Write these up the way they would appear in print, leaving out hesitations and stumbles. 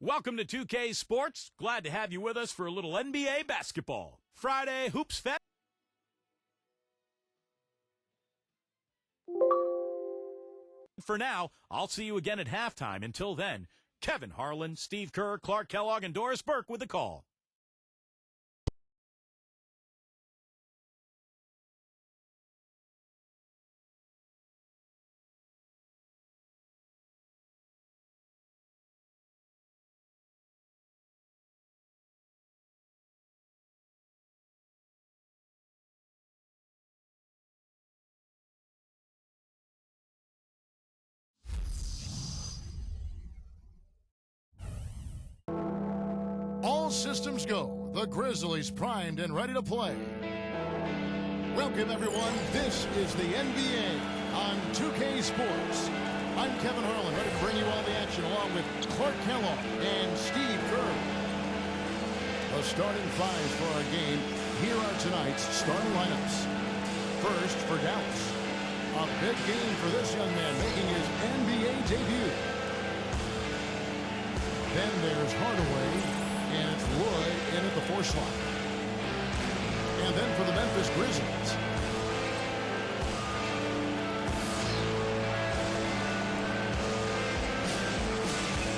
Welcome to 2K Sports. Glad to have you with us for a little NBA basketball. Friday Hoops Fest. For now, I'll see you again at halftime. Until then, Kevin Harlan, Steve Kerr, Clark Kellogg, and Doris Burke with the call. All systems go. The Grizzlies primed and ready to play. Welcome, everyone. This is the NBA on 2K Sports. I'm Kevin Harlan, ready to bring you all the action along with Clark Kellogg and Steve Kerr. The starting fives for our game. Here are tonight's starting lineups. First, for Dallas. A big game for this young man making his NBA debut. Then there's Hardaway. And it's Roy in at the 4 slot. And then for the Memphis Grizzlies.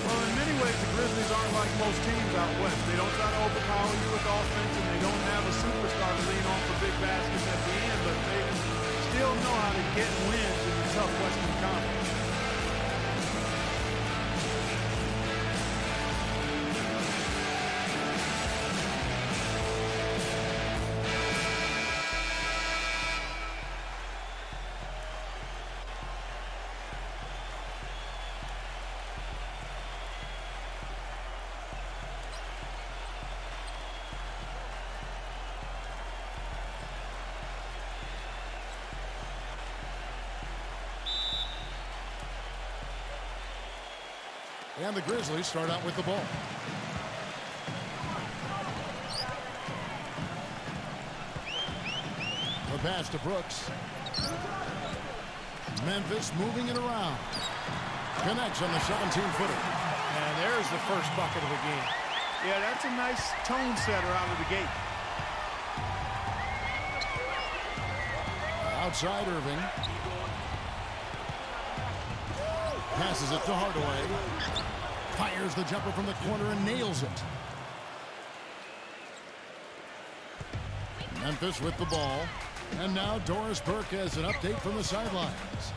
Well, in many ways, the Grizzlies aren't like most teams out west. They don't try to overpower you with offense, and they don't have a superstar to lean on for big baskets at the end, but they still know how to get wins in the tough Western Conference. And the Grizzlies start out with the ball. The pass to Brooks. Memphis moving it around. Connects on the 17-footer. And there's the first bucket of the game. Yeah, that's a nice tone setter out of the gate. Outside Irving. Passes it to Hardaway. Fires the jumper from the corner and nails it. Memphis with the ball. And now Doris Burke has an update from the sidelines.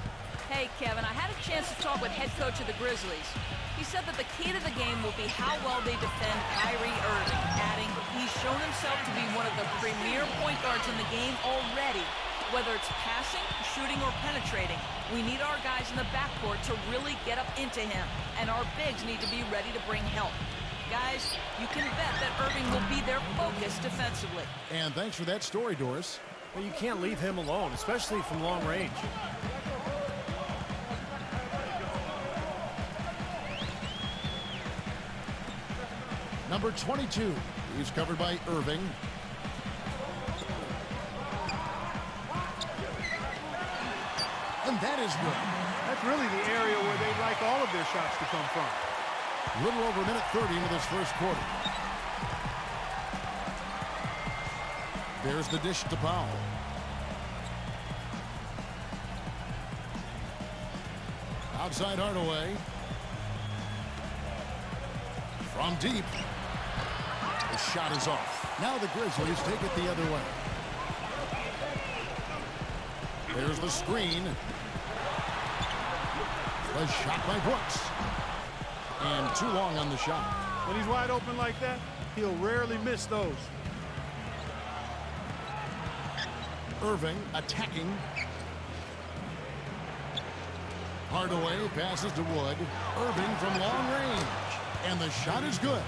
Hey, Kevin, I had a chance to talk with head coach of the Grizzlies. He said that the key to the game will be how well they defend Kyrie Irving, adding he's shown himself to be one of the premier point guards in the game already. Whether it's passing, shooting, or penetrating, we need our guys in the backcourt to really get up into him, and our bigs need to be ready to bring help. Guys, you can bet that Irving will be their focus defensively. And thanks for that story, Doris. Well, you can't leave him alone, especially from long range. Number 22. He's covered by Irving. And that is good. That's really the area where they like all of their shots to come from. A little over a minute 30 into this first quarter. There's the dish to Powell. Outside Hardaway. From deep. The shot is off. Now the Grizzlies take it the other way. There's the screen. The shot by Brooks. And too long on the shot. When he's wide open like that, he'll rarely miss those. Irving attacking. Hardaway passes to Wood. Irving from long range. And the shot is good.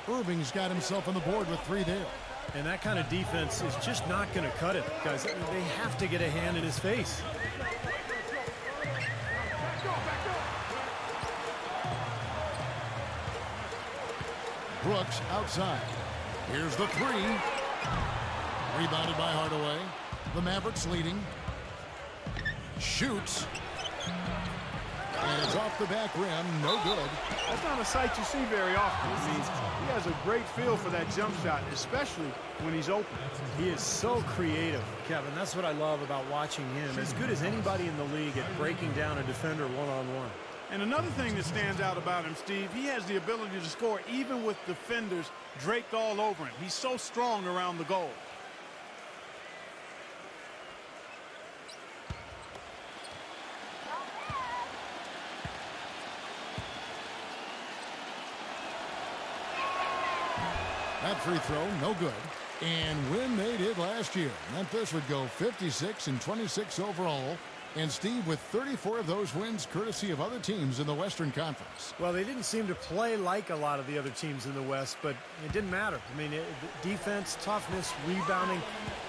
Irving's got himself on the board with 3 there. And that kind of defense is just not going to cut it, guys. They have to get a hand in his face. Brooks outside. Here's the 3. Rebounded by Hardaway. The Mavericks leading. Shoots. And it's off the back rim. No good. That's not a sight you see very often. I mean, he has a great feel for that jump shot, especially when he's open. He is so creative, Kevin. That's what I love about watching him. As good as anybody in the league at breaking down a defender one-on-one. And another thing that stands out about him, Steve, he has the ability to score even with defenders draped all over him. He's so strong around the goal. That free throw, no good. And when they did last year, Memphis would go 56-26 overall. And Steve, with 34 of those wins, courtesy of other teams in the Western Conference. Well, they didn't seem to play like a lot of the other teams in the West, but it didn't matter. I mean, defense, toughness, rebounding,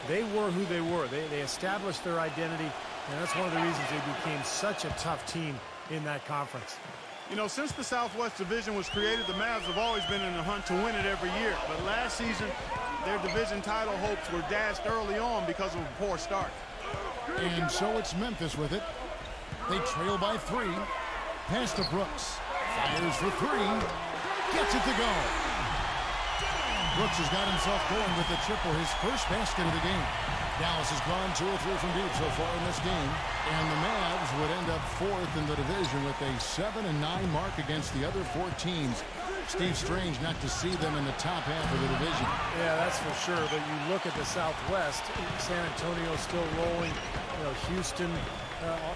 they were who they were. They established their identity, and that's one of the reasons they became such a tough team in that conference. You know, since the Southwest Division was created, the Mavs have always been in the hunt to win it every year. But last season, their division title hopes were dashed early on because of a poor start. And so it's Memphis with it. They trail by 3. Pass to Brooks. Fires for 3. Gets it to go. Brooks has got himself going with the triple, his first basket of the game. Dallas has gone 2 or 3 from deep so far in this game. And the Mavs would end up 4th in the division with a 7-9 mark against the other 4 teams. Steve, strange not to see them in the top half of the division. Yeah, that's for sure. But you look at the Southwest, San Antonio still rolling. You know, Houston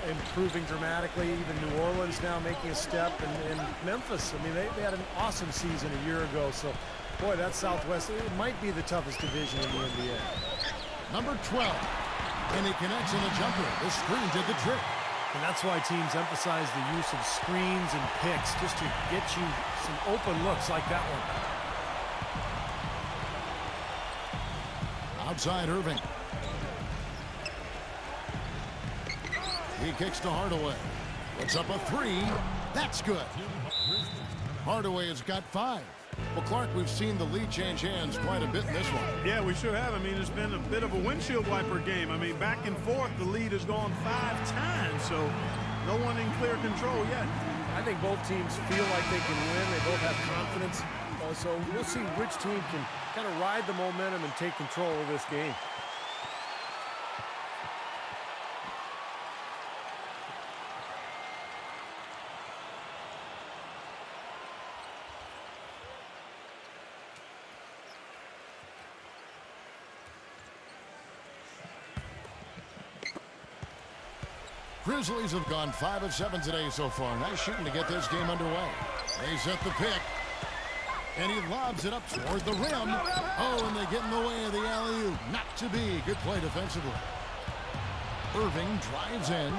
improving dramatically. Even New Orleans now making a step. And Memphis, I mean, they had an awesome season a year ago. So, boy, that Southwest, it might be the toughest division in the NBA. Number 12. And he connects on the jumper. The screen did the trick. And that's why teams emphasize the use of screens and picks just to get you some open looks like that one. Outside Irving. He kicks to Hardaway. Puts up a 3. That's good. Hardaway has got 5. Well, Clark, we've seen the lead change hands quite a bit in this one. Yeah, we sure have. I mean, it's been a bit of a windshield wiper game. I mean, back and forth, the lead has gone 5 times, so no one in clear control yet. I think both teams feel like they can win. They both have confidence. So we'll see which team can kind of ride the momentum and take control of this game. Grizzlies have gone 5 of 7 today so far. Nice shooting to get this game underway. They set the pick. And he lobs it up toward the rim. Oh, and they get in the way of the alley-oop. Not to be. Good play defensively. Irving drives in.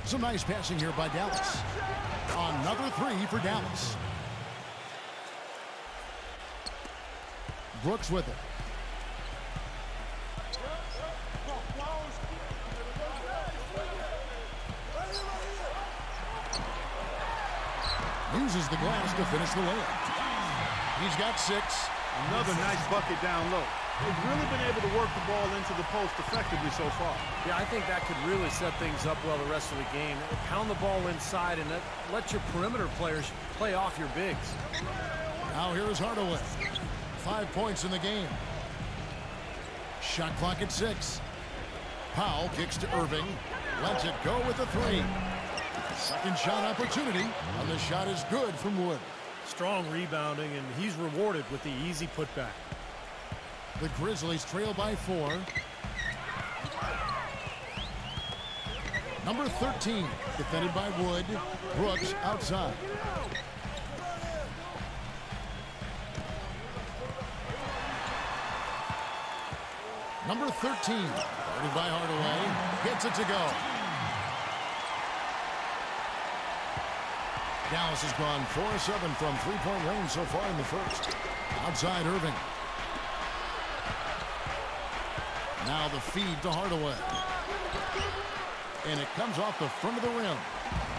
Some nice passing here by Dallas. Another 3 for Dallas. Brooks with it. Uses the glass to finish the layup. He's got 6. Another nice bucket down low. They've really been able to work the ball into the post effectively so far. Yeah, I think that could really set things up well the rest of the game. Pound the ball inside and let your perimeter players play off your bigs. Now here is Hardaway. 5 points in the game. Shot clock at 6. Powell kicks to Irving. Lets it go with a 3. Second shot opportunity, and the shot is good from Wood. Strong rebounding, and he's rewarded with the easy putback. The Grizzlies trail by 4. Number 13, defended by Wood. Brooks outside. Number 13, guarded by Hardaway. Gets it to go. Dallas has gone 4 of 7 from three-point range so far in the first. Outside Irving. Now the feed to Hardaway. And it comes off the front of the rim.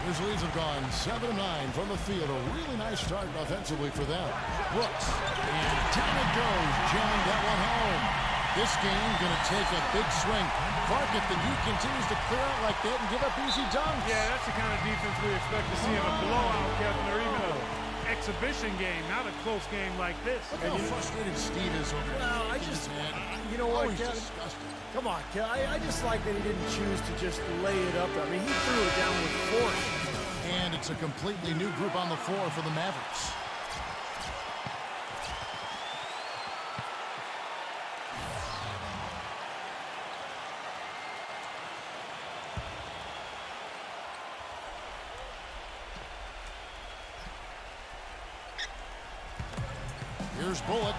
Grizzlies have gone 7 of 9 from the field. A really nice start offensively for them. Brooks. And down it goes. Jamming that one home. This game going to take a big swing. Clark, if the Duke continues to clear out like that and give up easy dunks. Yeah, that's the kind of defense we expect to see in a blowout, Kevin, or even an exhibition game, not a close game like this. Look how frustrated Steve is over there. Well, you know what, he's Kevin? disgusted. Come on, Kevin. I just like that he didn't choose to just lay it up. I mean, he threw it down with force. And it's a completely new group on the floor for the Mavericks. Here's Bullock.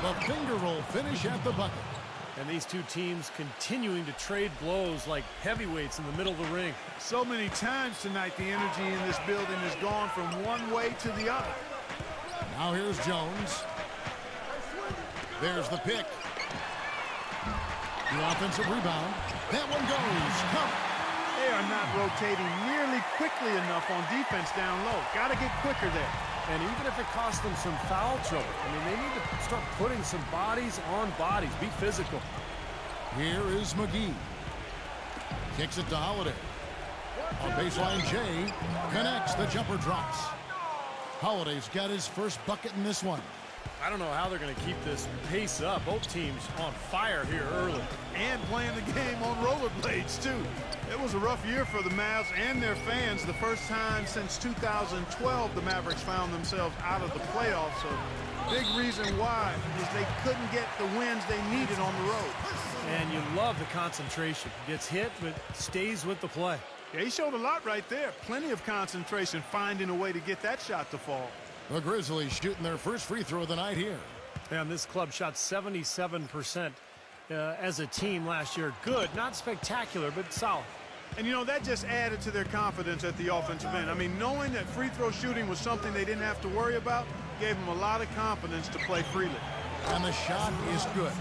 The finger roll finish at the bucket. And these two teams continuing to trade blows like heavyweights in the middle of the ring. So many times tonight, the energy in this building has gone from one way to the other. Now here's Jones. There's the pick. The offensive rebound. That one goes. Come. They are not rotating nearly quickly enough on defense down low. Got to get quicker there. And even if it costs them some foul trouble, I mean, they need to start putting some bodies on bodies. Be physical. Here is McGee. Kicks it to Holiday. On baseline, Jay connects. The jumper drops. Holiday's got his first bucket in this one. I don't know how they're going to keep this pace up. Both teams on fire here early. And playing the game on rollerblades, too. It was a rough year for the Mavs and their fans. The first time since 2012 the Mavericks found themselves out of the playoffs. So big reason why is they couldn't get the wins they needed on the road. And you love the concentration. Gets hit, but stays with the play. Yeah, he showed a lot right there. Plenty of concentration, finding a way to get that shot to fall. The Grizzlies shooting their first free throw of the night here. And this club shot 77% as a team last year. Good, not spectacular, but solid. And, you know, that just added to their confidence at the offensive end. I mean, knowing that free throw shooting was something they didn't have to worry about gave them a lot of confidence to play freely. And the shot is good.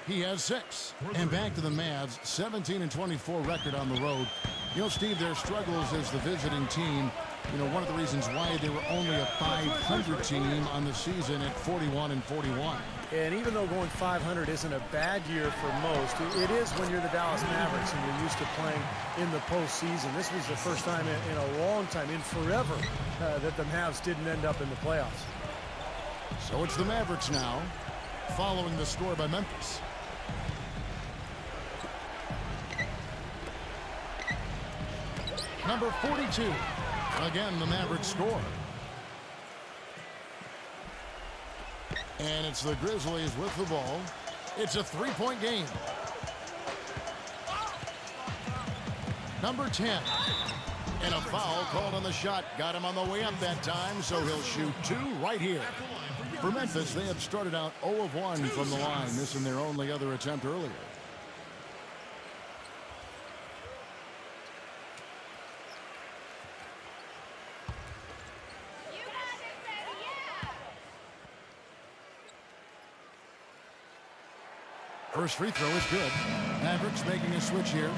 He has 6. And back to the Mavs, 17-24 record on the road. You know, Steve, their struggles as the visiting team, you know, one of the reasons why they were only a 500 team on the season at 41-41. And even though going 500 isn't a bad year for most, it is when you're the Dallas Mavericks and you're used to playing in the postseason. This was the first time in a long time, in forever, that the Mavs didn't end up in the playoffs. So it's the Mavericks now, following the score by Memphis. Number 42. Again, the Mavericks score. And it's the Grizzlies with the ball. It's a three-point game. Number 10. And a foul called on the shot. Got him on the way up that time, so he'll shoot 2 right here. For Memphis, they have started out 0 of 1 from the line. This in their only other attempt earlier. First free throw is good. Mavericks making a switch here.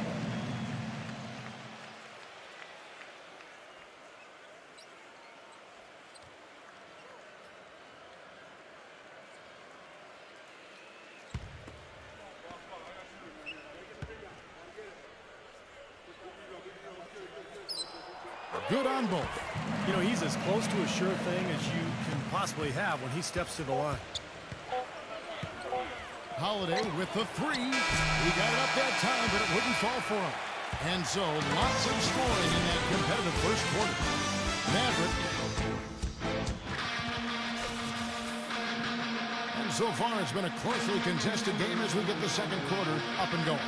Good on both. You know, he's as close to a sure thing as you can possibly have when he steps to the line. Holiday with the 3. He got it up that time, but it wouldn't fall for him. And so, lots of scoring in that competitive first quarter. Maverick. And so far, it's been a closely contested game as we get the second quarter up and going.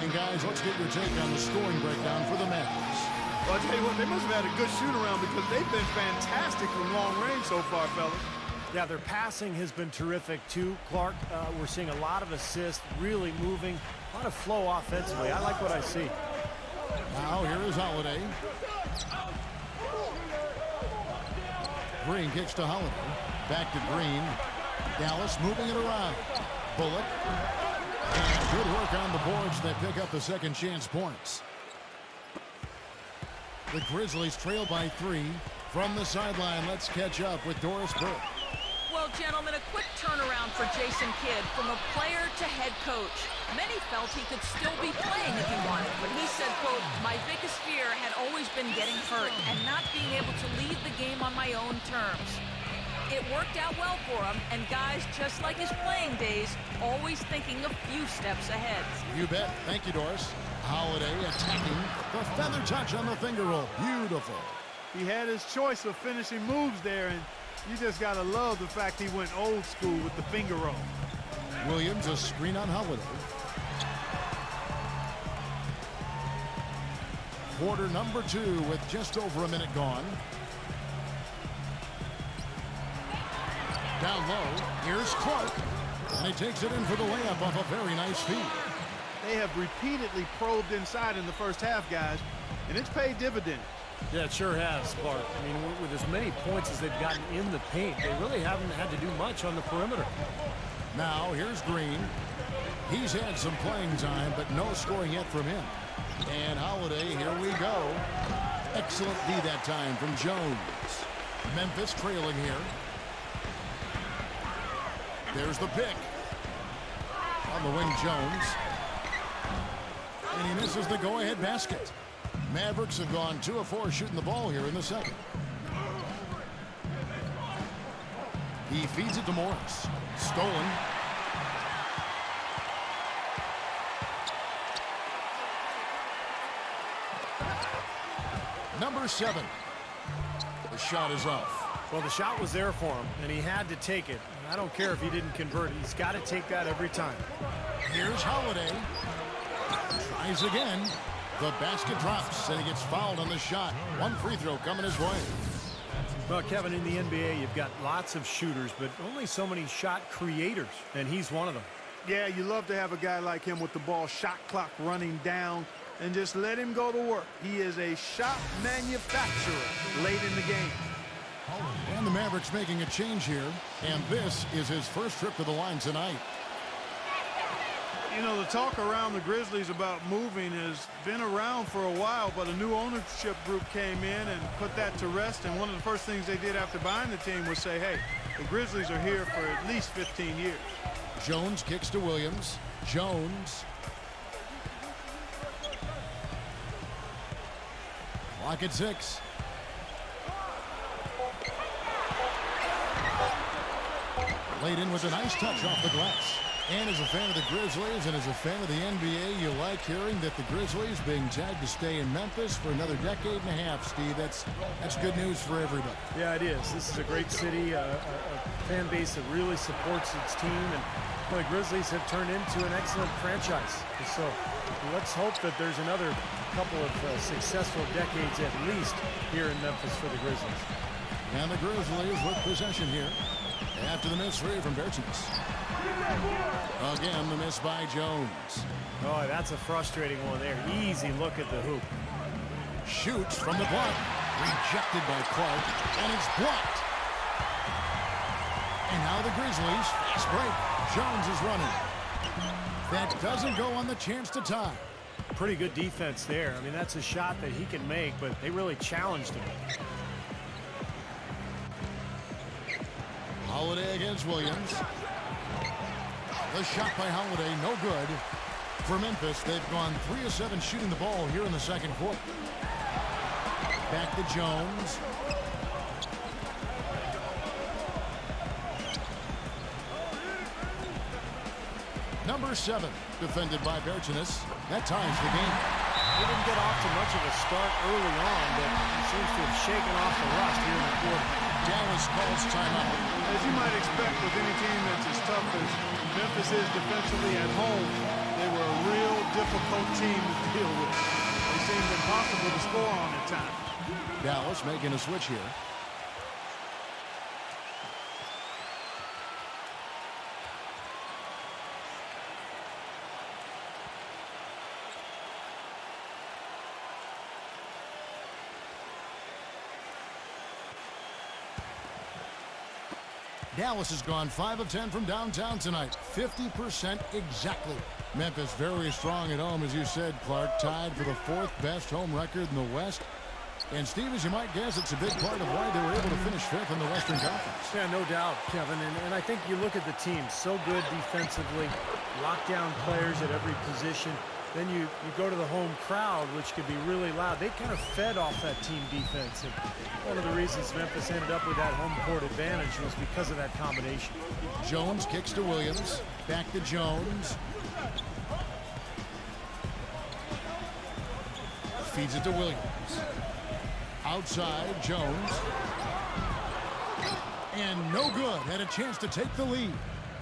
And guys, let's get your take on the scoring breakdown for the Mavericks. Well, I'll tell you what, they must have had a good shoot-around because they've been fantastic from long range so far, fellas. Yeah, their passing has been terrific, too. Clark, we're seeing a lot of assists, really moving, a lot of flow offensively. I like what I see. Now, here is Holiday. Green kicks to Holiday. Back to Green. Dallas moving it around. Bullock. And good work on the boards. They pick up the second chance points. The Grizzlies trail by 3. From the sideline, let's catch up with Doris Burke. Well, gentlemen, a quick turnaround for Jason Kidd from a player to head coach. Many felt he could still be playing if he wanted, but he said, quote, "My biggest fear had always been getting hurt and not being able to lead the game on my own terms." It worked out well for him, and guys, just like his playing days, always thinking a few steps ahead. You bet. Thank you, Doris. Holiday attacking the feather touch on the finger roll. Beautiful. He had his choice of finishing moves there, and you just got to love the fact he went old school with the finger roll. Williams, a screen on Holiday. Quarter number 2 with just over a minute gone. Down low, here's Clark, and he takes it in for the layup off a very nice feed. They have repeatedly probed inside in the first half, guys, and it's paid dividends. Yeah, it sure has, Clark. I mean, with as many points as they've gotten in the paint, they really haven't had to do much on the perimeter. Now, here's Green. He's had some playing time, but no scoring yet from him. And Holiday, here we go. Excellent D that time from Jones. Memphis trailing here. There's the pick. On the wing, Jones. And he misses the go-ahead basket. Mavericks have gone 2 of 4 shooting the ball here in the second. He feeds it to Morris. Stolen. Number 7. The shot is off. Well, the shot was there for him, and he had to take it. I don't care if he didn't convert it. He's got to take that every time. Here's Holiday. Tries again. The basket drops, and he gets fouled on the shot. One free throw coming his way. Well, Kevin, in the NBA, you've got lots of shooters, but only so many shot creators, and he's one of them. Yeah, you love to have a guy like him with the ball shot clock running down and just let him go to work. He is a shot manufacturer late in the game. And the Mavericks making a change here, and this is his first trip to the line tonight. You know, the talk around the Grizzlies about moving has been around for a while, but a new ownership group came in and put that to rest, and one of the first things they did after buying the team was say, hey, the Grizzlies are here for at least 15 years. Jones kicks to Williams. Jones. Clock at 6. Laid in with a nice touch off the glass. And as a fan of the Grizzlies and as a fan of the NBA, you like hearing that the Grizzlies being tagged to stay in Memphis for another decade and a half, Steve. That's good news for everybody. Yeah, it is. This is a great city, a fan base that really supports its team, and the Grizzlies have turned into an excellent franchise. So let's hope that there's another couple of successful decades at least here in Memphis for the Grizzlies. And the Grizzlies with possession here after the miss free from Bertens. Again, the miss by Jones. Oh, that's a frustrating one there. Easy look at the hoop. Shoots from the block. Rejected by Clark, and it's blocked. And now the Grizzlies, fast break. Jones is running. That doesn't go on the chance to tie. Pretty good defense there. I mean, that's a shot that he can make, but they really challenged him. Holiday against Williams. The shot by Holiday, no good. For Memphis, they've gone 3 of 7 shooting the ball here in the second quarter. Back to Jones. Number 7, defended by Bertens. That ties the game. He didn't get off to much of a start early on, but he seems to have shaken off the rust here in the quarter. Dallas calls timeout. As you might expect with any team that's as tough as Memphis is defensively at home, they were a real difficult team to deal with. They seemed impossible to score on at times. Dallas making a switch here. Dallas has gone 5 of 10 from downtown tonight. 50% exactly. Memphis very strong at home, as you said, Clark. Tied for the 4th best home record in the West. And Steve, as you might guess, it's a big part of why they were able to finish fifth in the Western Conference. Yeah, no doubt, Kevin. And I think you look at the team, so good defensively, lockdown players at every position. Then you go to the home crowd, which could be really loud. They kind of fed off that team defense. And one of the reasons Memphis ended up with that home court advantage was because of that combination. Jones kicks to Williams. Back to Jones. Feeds it to Williams. Outside, Jones. And no good. Had a chance to take the lead.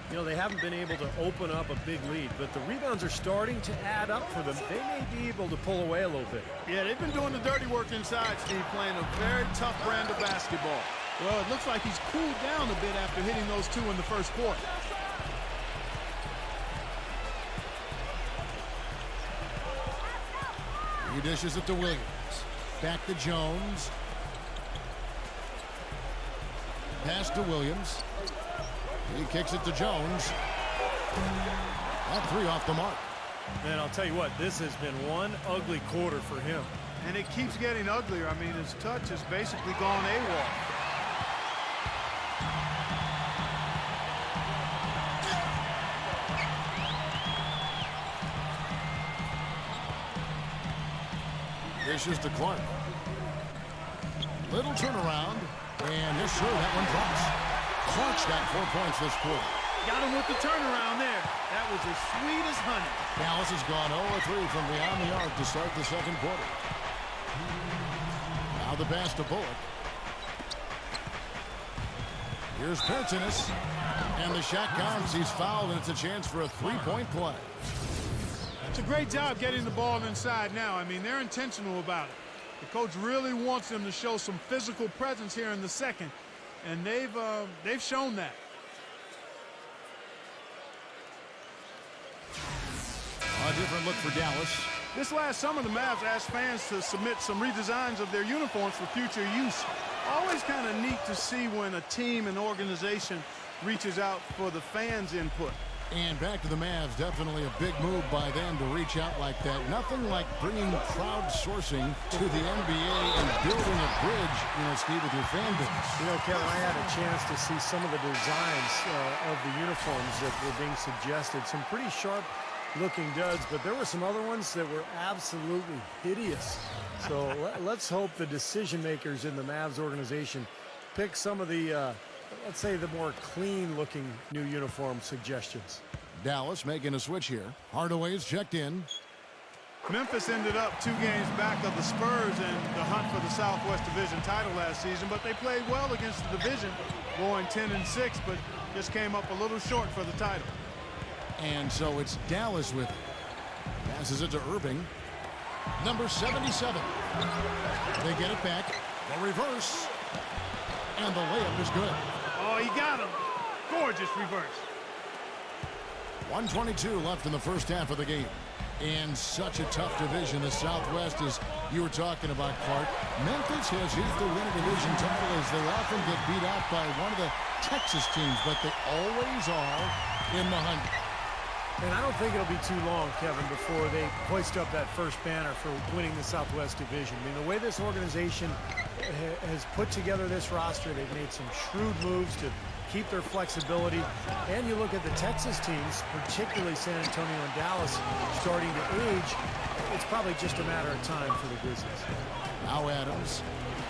You know, they haven't been able to open up a big lead, but the rebounds are starting to add up for them. They may be able to pull away a little bit. Yeah, they've been doing the dirty work inside, Steve, playing a very tough brand of basketball. Well, it looks like he's cooled down a bit after hitting those two in the first quarter. He dishes it to Williams. Back to Jones. Pass to Williams. He kicks it to Jones. That three off the mark. And I'll tell you what, this has been one ugly quarter for him. And it keeps getting uglier. I mean, his touch has basically gone AWOL. Dishes to Clark. Little turnaround. And yes, sir, that one drops. Clark's got 4 points this quarter. Got him with the turnaround there. That was as sweet as honey. Dallas has gone 0-3 from beyond the arc to start the second quarter. Now the pass to Bullock. Here's Pertinis. And the shot counts. He's fouled, and it's a chance for a three-point play. It's a great job getting the ball inside now. I mean, they're intentional about it. The coach really wants them to show some physical presence here in the second, and they've shown that. A different look for Dallas. This last summer, the Mavs asked fans to submit some redesigns of their uniforms for future use. Always kind of neat to see when a team and organization reaches out for the fans' input. And back to the Mavs, definitely a big move by them to reach out like that. Nothing like bringing crowdsourcing to the NBA and building a bridge, Steve, with your fan base. You know, Kevin, I had a chance to see some of the designs of the uniforms that were being suggested. Some pretty sharp-looking duds, but there were some other ones that were absolutely hideous. So let's hope the decision-makers in the Mavs organization pick some of the let's say the more clean-looking new uniform suggestions. Dallas making a switch here. Hardaway's checked in. Memphis ended up 2 games back of the Spurs in the hunt for the Southwest Division title last season, but they played well against the division, going 10-6, but just came up a little short for the title. And so it's Dallas with it. Passes it to Irving. Number 77. They get it back. The reverse. And the layup is good. Oh, he got him. Gorgeous reverse. 1:22 left in the first half of the game. And such a tough division. The Southwest, as you were talking about, Clark. Memphis has yet to win a division title, as they often get beat out by one of the Texas teams, but they always are in the hunt. And I don't think it'll be too long, Kevin, before they hoist up that first banner for winning the Southwest Division. I mean, the way this organization has put together this roster, they've made some shrewd moves to keep their flexibility. And you look at the Texas teams, particularly San Antonio and Dallas, starting to age. It's probably just a matter of time for the Grizzlies. Now Adams,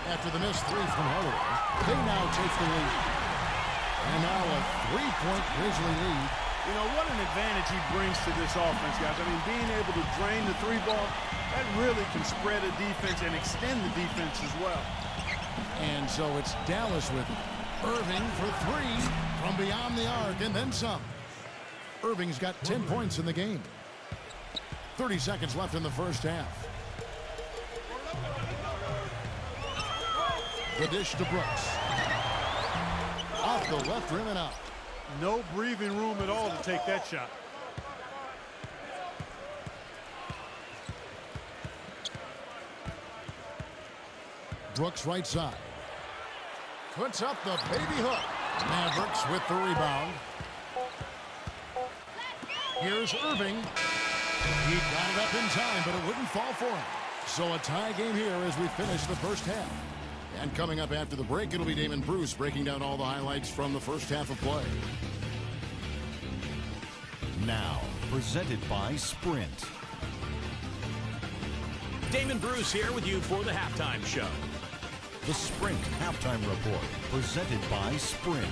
after the missed three from Hardaway, they now take the lead. And now a 3-point Grizzly lead. You know, what an advantage he brings to this offense, guys. I mean, being able to drain the three ball, that really can spread a defense and extend the defense as well. And so it's Dallas with it. Irving for three from beyond the arc and then some. Irving's got 10 points in the game. 30 seconds left in the first half. The dish to Brooks. Off the left rim and out. No breathing room at all to take that shot. Brooks right side. Puts up the baby hook. Mavericks with the rebound. Here's Irving. He got it up in time, but it wouldn't fall for him. So a tie game here as we finish the first half. And coming up after the break, it'll be Damon Bruce breaking down all the highlights from the first half of play. Now, presented by Sprint. Damon Bruce here with you for the halftime show. The Sprint Halftime Report, presented by Sprint.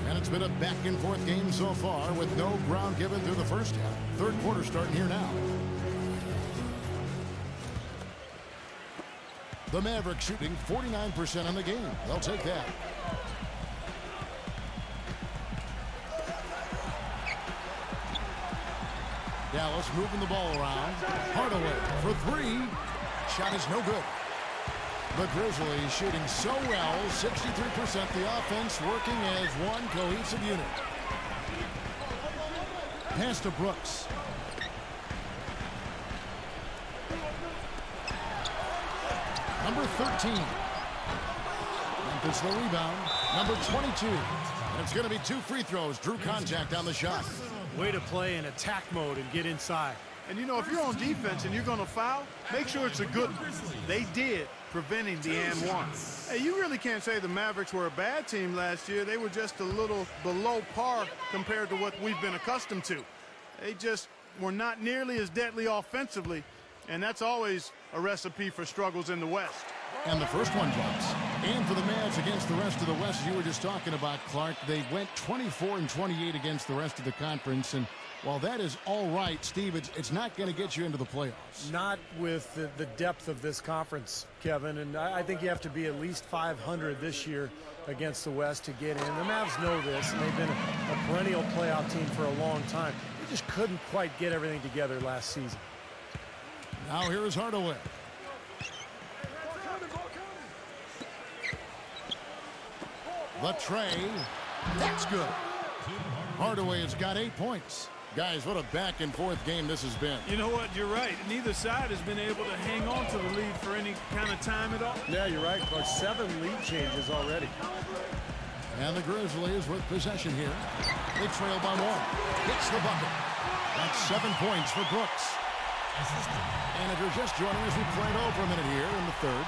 And it's been a back-and-forth game so far with no ground given through the first half. Third quarter starting here now. The Mavericks shooting 49% on the game. They'll take that. Dallas moving the ball around. Hardaway for three. Shot is no good. The Grizzlies shooting so well, 63%. The offense working as one cohesive unit. Pass to Brooks. Number 13. Memphis the rebound. Number 22. And it's going to be 2 free throws. Drew contact on the shot. Way to play in attack mode and get inside. And, you know, if you're on defense and you're going to foul, make sure it's a good one. They did, preventing the and one. Hey, you really can't say the Mavericks were a bad team last year. They were just a little below par compared to what we've been accustomed to. They just were not nearly as deadly offensively, and that's always a recipe for struggles in the West. And the first one drops. And for the Mavs against the rest of the West, you were just talking about, Clark, they went 24-28 against the rest of the conference. And while that is all right, Steve, it's not going to get you into the playoffs. Not with the depth of this conference, Kevin. And I think you have to be at least 500 this year against the West to get in. The Mavs know this, and they've been a perennial playoff team for a long time. They just couldn't quite get everything together last season. Now here is Hardaway. The tray. That's good. Hardaway has got 8 points. Guys, what a back-and-forth game this has been. You know what? You're right. Neither side has been able to hang on to the lead for any kind of time at all. Yeah, you're right. But 7 lead changes already. And the Grizzlies with possession here. They trail by 1. Hits the bucket. That's 7 points for Brooks. And if you're just joining us, we played over a minute here in the third.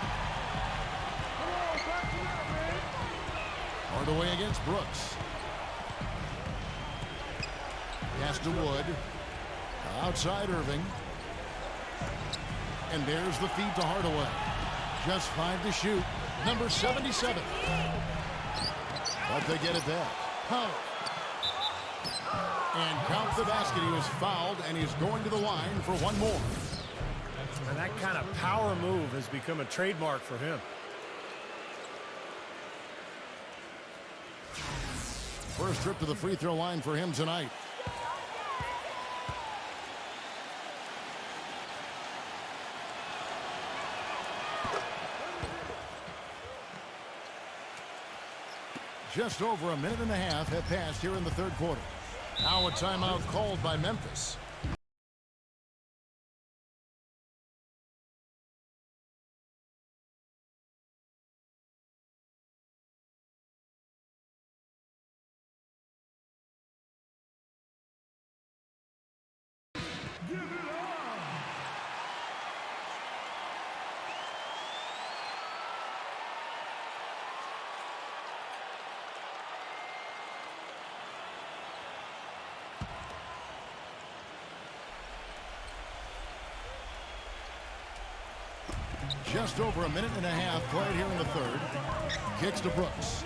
Hardaway against Brooks. Pass to Wood. Outside Irving. And there's the feed to Hardaway. Just 5 to shoot. Number 77. But they get it back. And count the basket. He was fouled, and he's going to the line for one more. And that kind of power move has become a trademark for him. First trip to the free throw line for him tonight. Just over a minute and a half have passed here in the third quarter. Now a timeout called by Memphis. Just over a minute and a half played here in the third. Kicks to Brooks.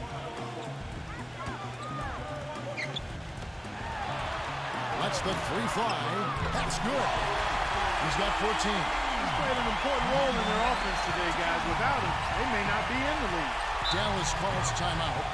Lets the three fly. That's good. He's got 14. He's played an important role in their offense today, guys. Without him, they may not be in the league. Dallas calls timeout.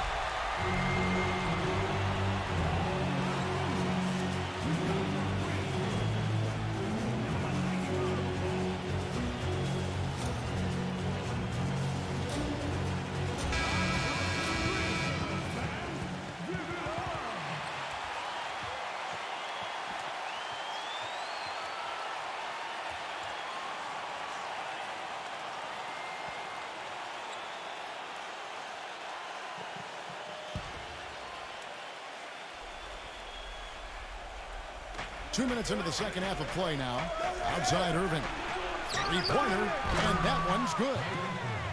2 minutes into the second half of play now. Outside Irving. Three-pointer, and that one's good.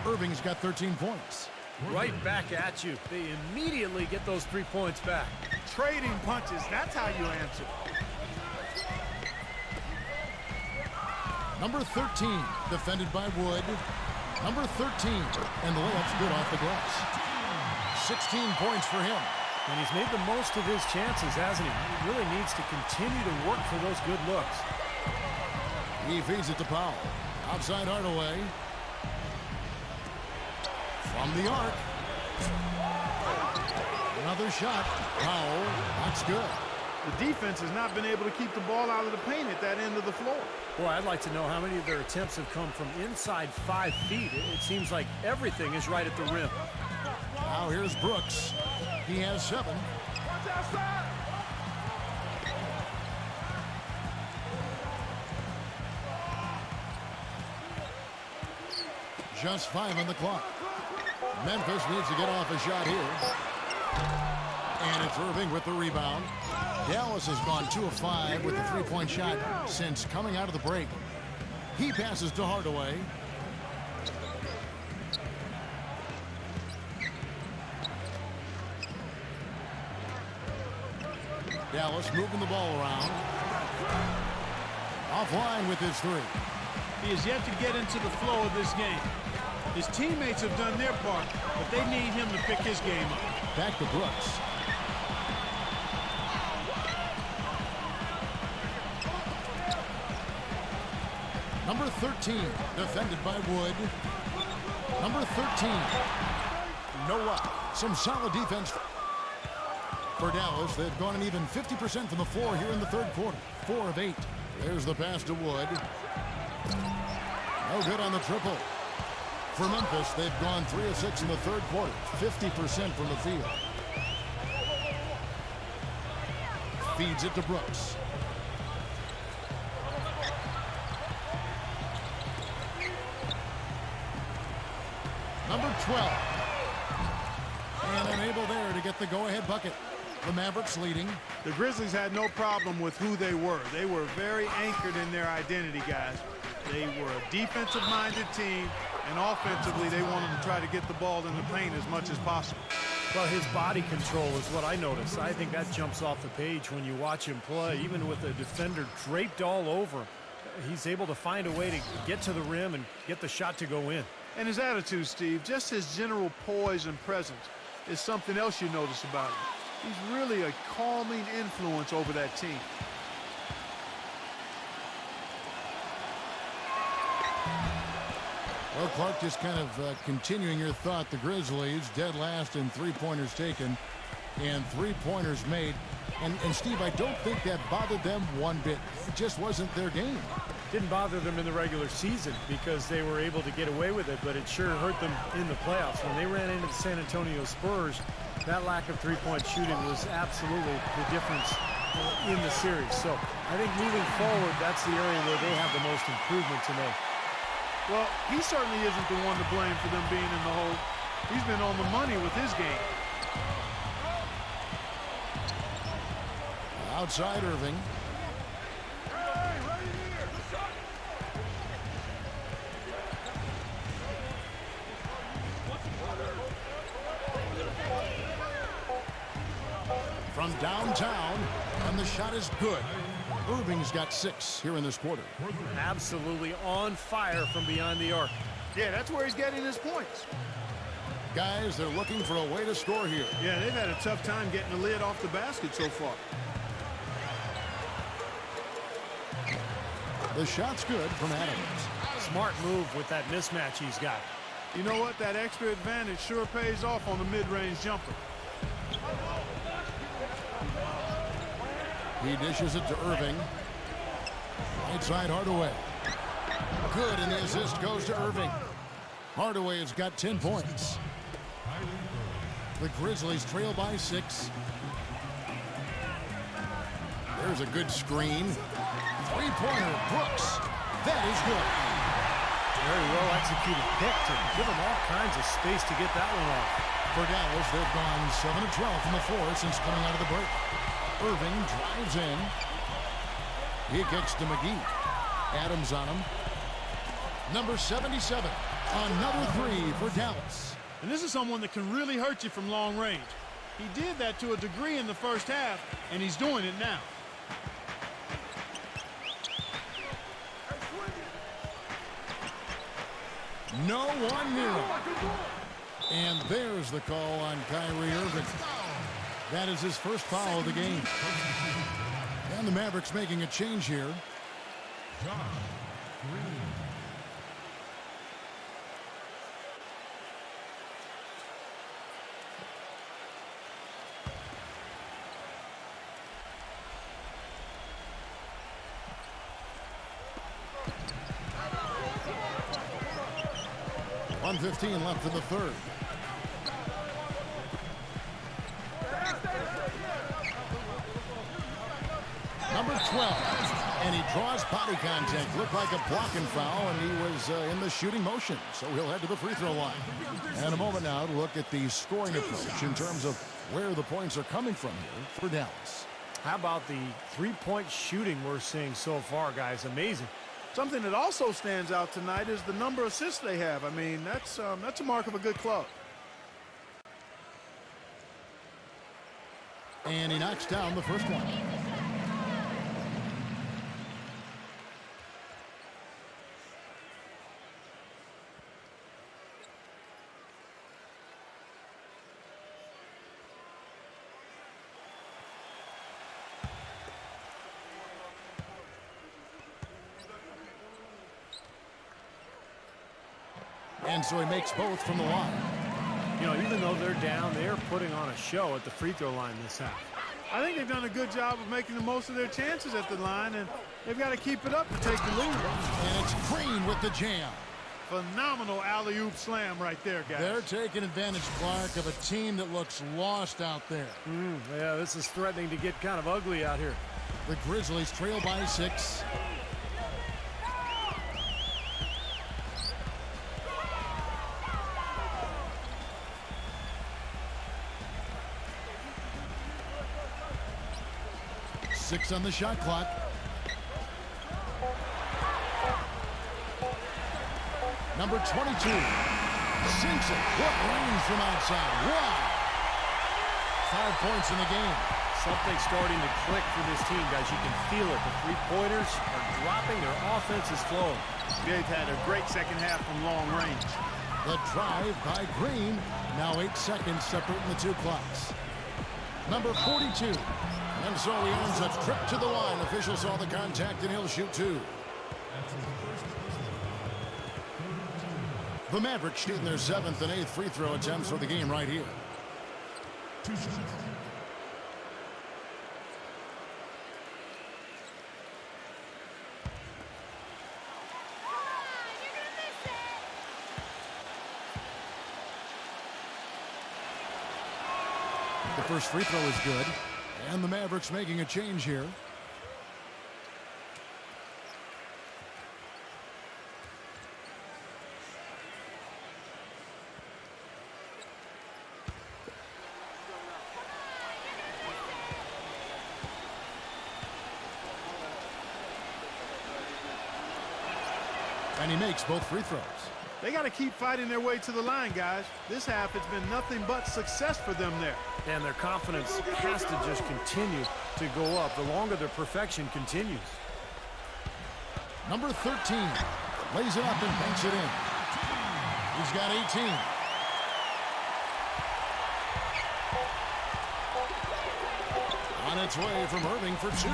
Irving's got 13 points. Right back at you. They immediately get those 3 points back. Trading punches, that's how you answer. Number 13, defended by Wood. Number 13, and the layup's good off the glass. 16 points for him. And he's made the most of his chances, hasn't he? He really needs to continue to work for those good looks. He feeds it to Powell. Outside Hardaway. From the arc. Another shot. Powell. That's good. The defense has not been able to keep the ball out of the paint at that end of the floor. Boy, I'd like to know how many of their attempts have come from inside 5 feet. It seems like everything is right at the rim. Now here's Brooks. He has 7. Just 5 on the clock. Memphis needs to get off a shot here. And it's Irving with the rebound. Dallas has gone 2 of 5 with the 3-point shot since coming out of the break. He passes to Hardaway. Dallas moving the ball around. Offline with his 3. He has yet to get into the flow of this game. His teammates have done their part, but they need him to pick his game up. Back to Brooks. Number 13, defended by Wood. Number 13, no luck. Some solid defense for Dallas. They've gone an even 50% from the floor here in the third quarter. 4 of 8. There's the pass to Wood. No good on the triple. For Memphis, they've gone 3 of 6 in the third quarter. 50% from the field. Feeds it to Brooks. Number 12. And unable there to get the go-ahead bucket. The Mavericks leading. The Grizzlies had no problem with who they were. They were very anchored in their identity, guys. They were a defensive-minded team, and offensively, they wanted to try to get the ball in the paint as much as possible. Well, his body control is what I noticed. I think that jumps off the page when you watch him play. Even with the defender draped all over him, he's able to find a way to get to the rim and get the shot to go in. And his attitude, Steve, just his general poise and presence is something else you notice about him. He's really a calming influence over that team. Well, Clark, just kind of continuing your thought, the Grizzlies dead last in 3-pointers taken and 3-pointers made. And Steve, I don't think that bothered them one bit. It just wasn't their game. Didn't bother them in the regular season because they were able to get away with it, but it sure hurt them in the playoffs. When they ran into the San Antonio Spurs, that lack of 3-point shooting was absolutely the difference in the series. So I think moving forward, that's the area where they have the most improvement to make. Well, he certainly isn't the one to blame for them being in the hole. He's been on the money with his game. Outside Irving. From downtown, and the shot is good. Irving's got 6 here in this quarter. Absolutely on fire from beyond the arc. Yeah, that's where he's getting his points. Guys, they're looking for a way to score here. Yeah, they've had a tough time getting the lid off the basket so far. The shot's good from Adams. Smart move with that mismatch he's got. You know what? That extra advantage sure pays off on the mid-range jumper. He dishes it to Irving. Right side Hardaway. Good, and the assist goes to Irving. Hardaway has got 10 points. The Grizzlies trail by 6. There's a good screen. 3-pointer, Brooks. That is good. Very well executed pick to give them all kinds of space to get that one off. For Dallas, they've gone 7 of 12 from the floor since coming out of the break. Irving drives in. He kicks to McGee. Adams on him. Number 77. Another three for Dallas. And this is someone that can really hurt you from long range. He did that to a degree in the first half, and he's doing it now. No one near him. And there's the call on Kyrie Irving. That is his first foul of the game. And the Mavericks making a change here. .115 left in the third. Number 12, and he draws body contact. Looked like a blocking foul, and he was in the shooting motion, so he'll head to the free throw line. And a moment now to look at the scoring approach in terms of where the points are coming from here for Dallas. How about the three-point shooting we're seeing so far, guys? Amazing. Something that also stands out tonight is the number of assists they have. I mean, that's a mark of a good club. And he knocks down the first one. And so he makes both from the line. You know, even though they're down, they're putting on a show at the free throw line this half. I think they've done a good job of making the most of their chances at the line, and they've got to keep it up to take the lead. And it's Green with the jam. Phenomenal alley-oop slam right there, guys. They're taking advantage, Clark, of a team that looks lost out there. Yeah, this is threatening to get kind of ugly out here. The Grizzlies trail by 6. Six on the shot clock. Number 22 sinks it. What range from outside? Wow! 5 points in the game. Something's starting to click for this team, guys. You can feel it. The three-pointers are dropping. Their offense is flowing. They've had a great second half from long range. The drive by Green. Now 8 seconds separating the two clocks. Number 42. And so he earns a trip to the line. Officials saw the contact, and he'll shoot 2. The Mavericks shooting their 7th and 8th free throw attempts for the game right here. The first free throw is good. And the Mavericks making a change here. And he makes both free throws. They got to keep fighting their way to the line, guys. This half has been nothing but success for them there. And their confidence has to just continue to go up the longer their perfection continues. Number 13 lays it up and banks it in. He's got 18. On its way from Irving for 2.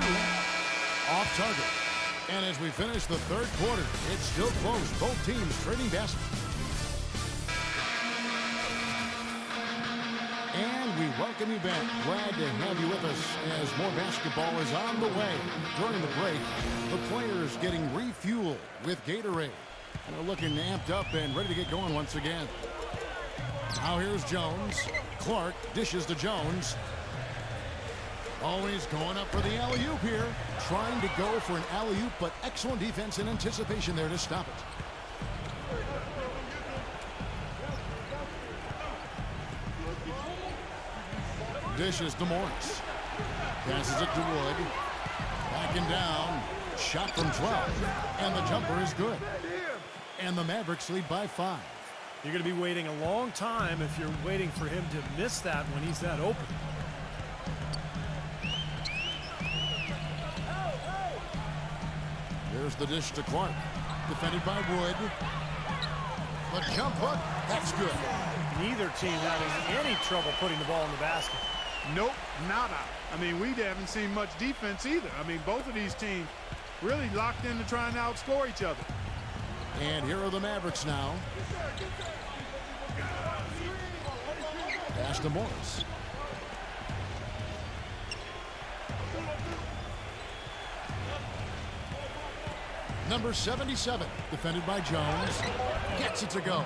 Off target. And as we finish the third quarter, it's still close. Both teams trading baskets. And we welcome you back. Glad to have you with us as more basketball is on the way. During the break, the players getting refueled with Gatorade. And they're looking amped up and ready to get going once again. Now here's Jones. Clark dishes to Jones. Always going up for the alley-oop here. Trying to go for an alley-oop, but excellent defense and anticipation there to stop it. Dishes to Morris. Passes it to Wood. Backing down. Shot from 12. And the jumper is good. And the Mavericks lead by 5. You're going to be waiting a long time if you're waiting for him to miss that when he's that open. There's the dish to Clark. Defended by Wood. The jump hook. That's good. Neither team having any trouble putting the ball in the basket. Nope, nada. I mean, we haven't seen much defense either. I mean, both of these teams really locked in to try and outscore each other. And here are the Mavericks now. Pass to Morris. Number 77, defended by Jones. Gets it to go.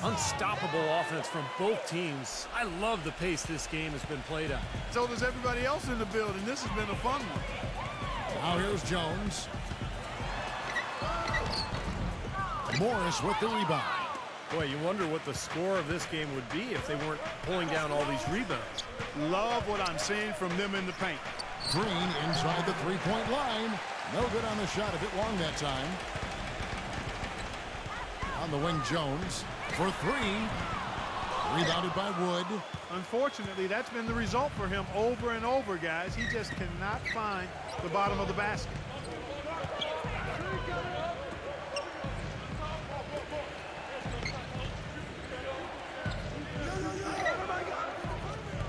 Unstoppable offense from both teams. I love the pace this game has been played at. So does everybody else in the building. This has been a fun one. Now here's Jones. Morris with the rebound. Boy, you wonder what the score of this game would be if they weren't pulling down all these rebounds. Love what I'm seeing from them in the paint. Green inside the three-point line. No good on the shot, a bit long that time. On the wing, Jones for 3. Rebounded by Wood. Unfortunately, that's been the result for him over and over, guys. He just cannot find the bottom of the basket.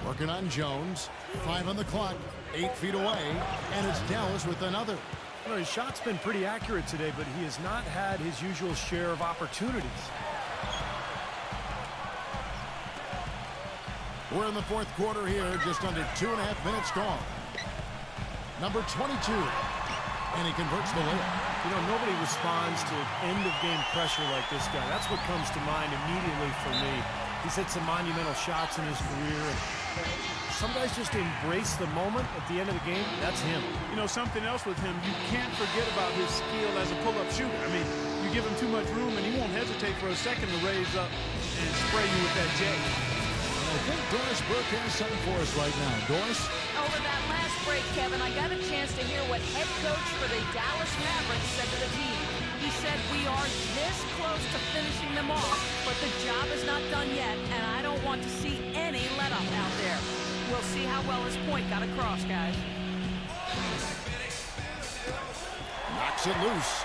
Working on Jones. 5 on the clock. 8 feet away. And it's Dallas with another. You know, his shot's been pretty accurate today, but he has not had his usual share of opportunities. We're in the fourth quarter here, just under 2.5 minutes gone. Number 22. And he converts the layup. You know, nobody responds to end-of-game pressure like this guy. That's what comes to mind immediately for me. He's hit some monumental shots in his career. And some guys just embrace the moment at the end of the game. That's him. You know, something else with him, you can't forget about his skill as a pull-up shooter. I mean, you give him too much room, and he won't hesitate for a second to raise up and spray you with that J. I think Doris Burke has something for us right now. Doris? Over that last break, Kevin, I got a chance to hear what head coach for the Dallas Mavericks said to the team. He said, we are this close to finishing them off, but the job is not done yet, and I don't want to see any let-up out there. We'll see how well his point got across, guys. Knocks it loose.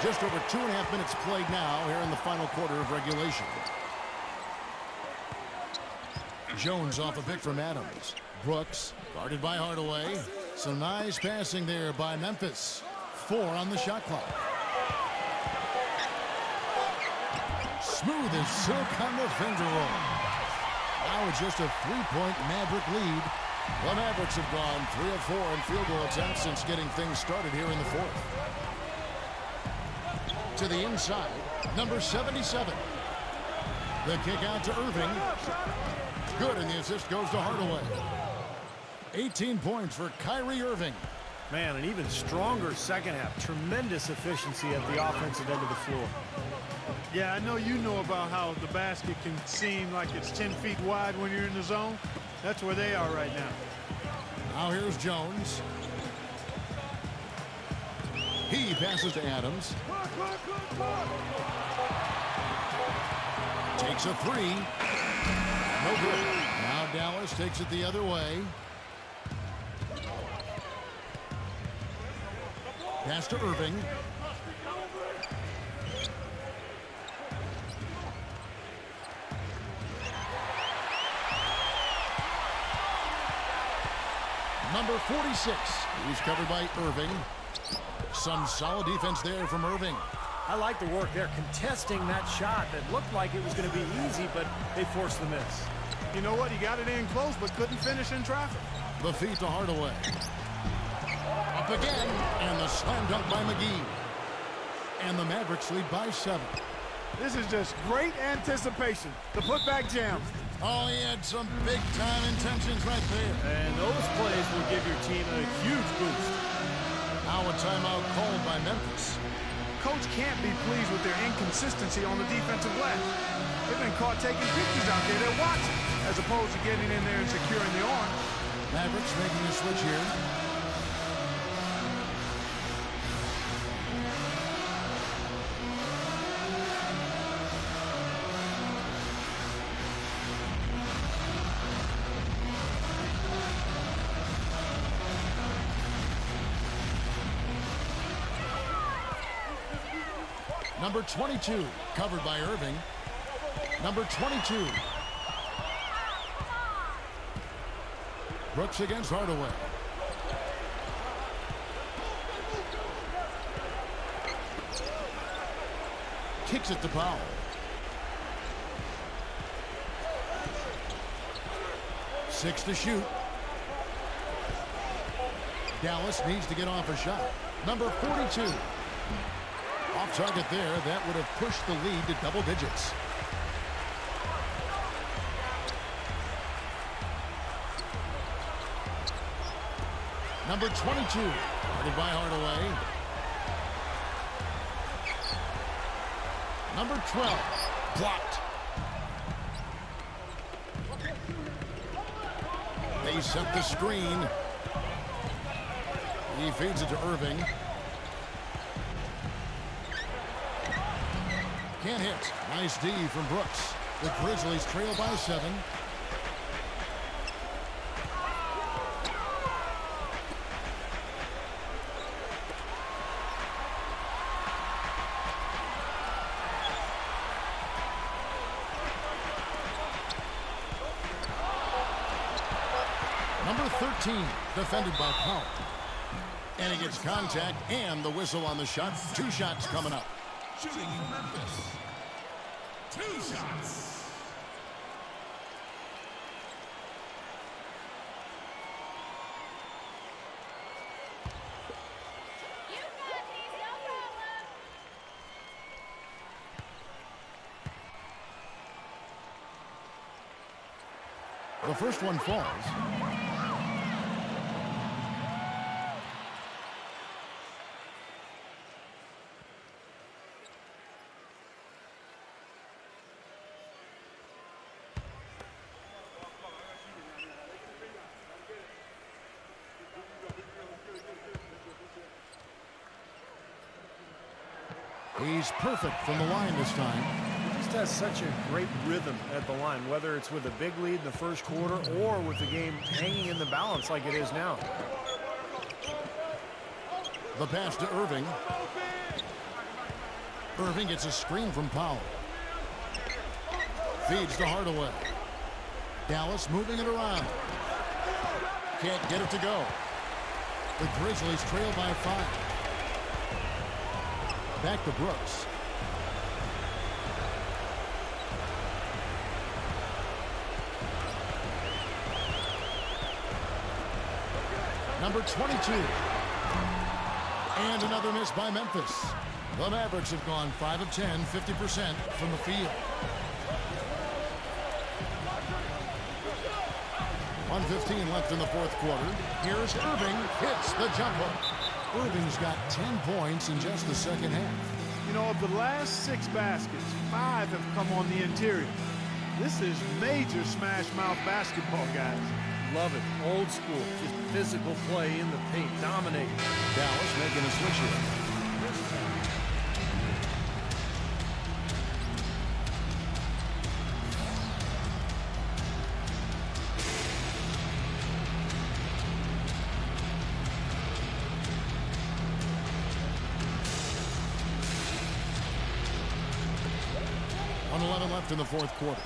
Just over 2.5 minutes played now here in the final quarter of regulation. Jones off a pick from Adams. Brooks guarded by Hardaway. Some nice passing there by Memphis. 4 on the shot clock. Smooth as silk on the finger roll. Now it's just a 3-point Maverick lead. The Mavericks have gone 3 of 4 in field goal attempts since getting things started here in the fourth. To the inside, number 77. The kick out to Irving. Good, and the assist goes to Hardaway. 18 points for Kyrie Irving. Man, an even stronger second half. Tremendous efficiency at the offensive end of the floor. Yeah, I know you know about how the basket can seem like it's 10 feet wide when you're in the zone. That's where they are right now. Now here's Jones. He passes to Adams. Takes a 3. No good. Now Dallas takes it the other way. Pass to Irving. Number 46. He's covered by Irving. Some solid defense there from Irving. I like the work there, contesting that shot that looked like it was going to be easy, but they forced the miss. You know what? He got it in close, but couldn't finish in traffic. The feed to Hardaway. Up again, and the slam dunk by McGee. And the Mavericks lead by 7. This is just great anticipation. The putback jam. Oh, he had some big-time intentions right there. And those plays will give your team a huge boost. Now a timeout called by Memphis. Coach can't be pleased with their inconsistency on the defensive glass. They've been caught taking pictures out there. They're watching, as opposed to getting in there and securing the arm. Mavericks making a switch here. Number 22, covered by Irving. Number 22. Brooks against Hardaway. Kicks it to Powell. Six to shoot. Dallas needs to get off a shot. Number 42. Off target there. That would have pushed the lead to double digits. Number 22. Guarded by Hardaway. Number 12. Blocked. They set the screen. He feeds it to Irving. Can't hit. Nice D from Brooks. The Grizzlies trail by 7. Number 13, defended by Powell. And he gets contact and the whistle on the shot. 2 shots coming up. Shooting in Memphis. 2 shots. The first one falls. He's perfect from the line this time. He just has such a great rhythm at the line, whether it's with a big lead in the first quarter or with the game hanging in the balance like it is now. The pass to Irving. Irving gets a screen from Powell. Feeds to Hardaway. Dallas moving it around. Can't get it to go. The Grizzlies trail by 5. Back to Brooks. Number 22. And another miss by Memphis. The Mavericks have gone 5 of 10, 50% from the field. 1:15 left in the fourth quarter. Here's Irving. Hits the jump hook. Irving's got 10 points in just the second half. You know, of the last 6 baskets, 5 have come on the interior. This is major smash mouth basketball, guys. Love it. Old school. Just physical play in the paint. Dominate. Dallas making a switch here. Left in the fourth quarter.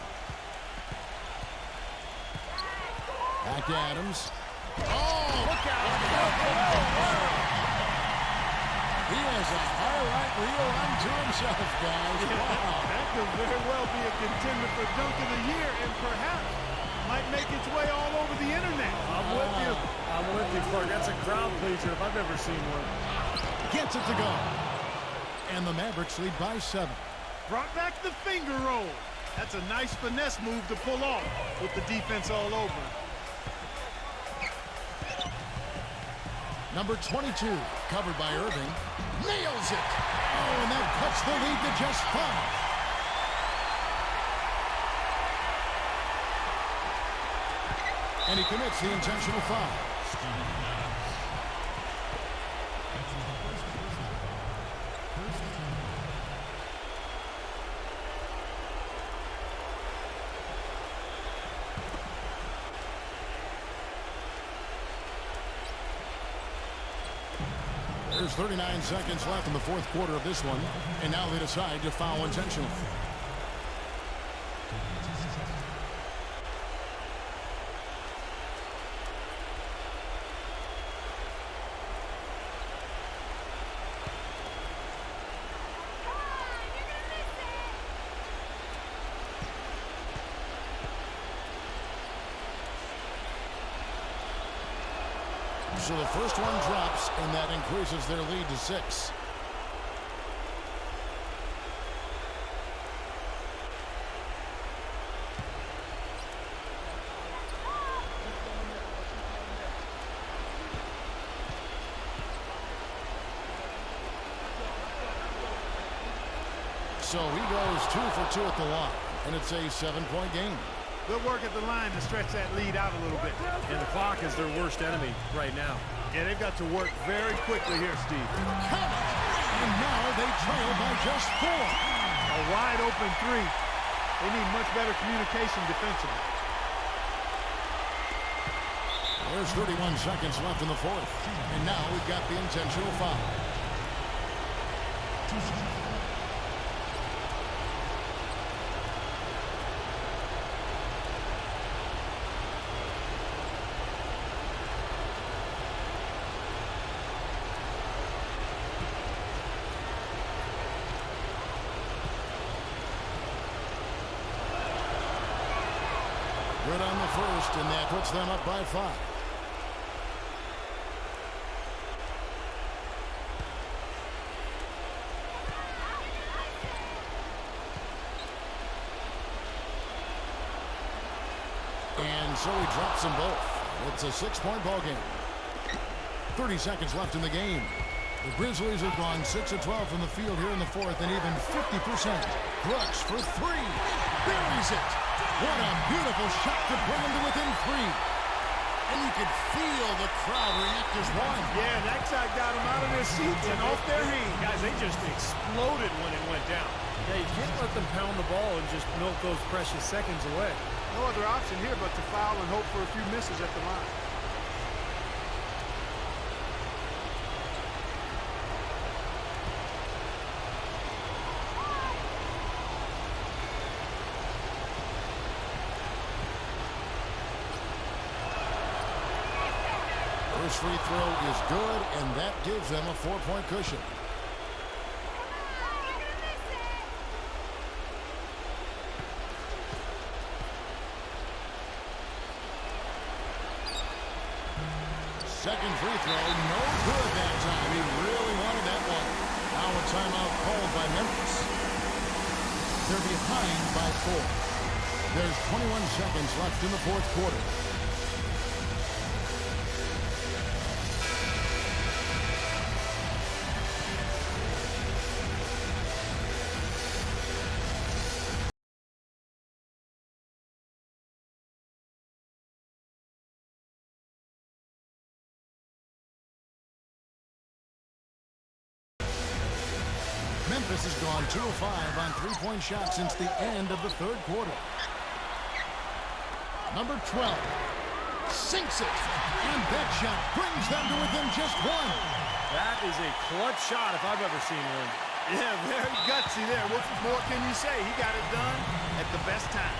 Back to Adams. Oh, look out! He has a highlight reel unto himself, guys. Wow. That could very well be a contender for Dunk of the Year and perhaps might make its way all over the internet. I'm with you. I'm with you, Clark. That's a crowd pleaser if I've ever seen one. Gets it to go. And the Mavericks lead by 7. Brought back the finger roll. That's a nice finesse move to pull off with the defense all over. Number 22, covered by Irving. Nails it. Oh, and that cuts the lead to just 5. And he commits the intentional foul. There's 39 seconds left in the fourth quarter of this one, and now they decide to foul intentionally. So the first one drops, and that increases their lead to 6. So he goes 2 for 2 at the line, and it's a 7-point game. Good work at the line to stretch that lead out a little bit. And the clock is their worst enemy right now. Yeah, they've got to work very quickly here, Steve. Count it! And now they trail by just 4. A wide open 3. They need much better communication defensively. There's 31 seconds left in the fourth. And now we've got the intentional foul. Good on the first, and that puts them up by 5. And so he drops them both. It's a 6-point ball game. 30 seconds left in the game. The Grizzlies have gone 6 of 12 from the field here in the fourth, and even 50%. Brooks for 3. Buries it. What a beautiful shot to bring him to within 3. And you could feel the crowd react as one. Yeah, that shot got them out of their seats and off their heels. Guys, they just exploded when it went down. Yeah, you can't let them pound the ball and just milk those precious seconds away. No other option here but to foul and hope for a few misses at the line. First free throw is good, and that gives them a 4-point cushion. Second free throw, no good that time. He really wanted that one. Now a timeout called by Memphis. They're behind by 4. There's 21 seconds left in the fourth quarter. Memphis has gone 2 of 5 on 3-point shots since the end of the third quarter. Number 12 sinks it, and that shot brings them to within just 1. That is a clutch shot if I've ever seen one. Yeah, very gutsy there. What more can you say? He got it done at the best time.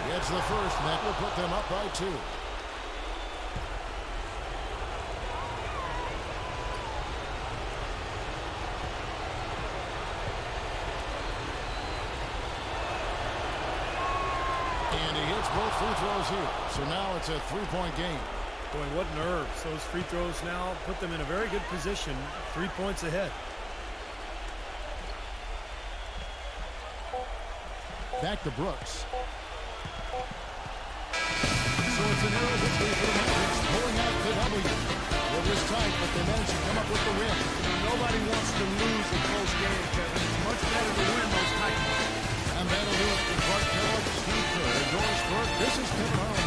It's the first, and that will put them up by 2. And he hits both free throws here. So now it's a 3-point game. Boy, what nerves. Those free throws now put them in a very good position. 3 points ahead. Back to Brooks. So it's an arrow victory for the Mavericks, pulling out the W. It was tight, but they managed to come up with the win. Nobody wants to lose a close game, Kevin. It's much better to win those tight ones. And that'll do it for Clark Kellogg, Steve Kerr, and Doris Burke. This is Kevin Harlan.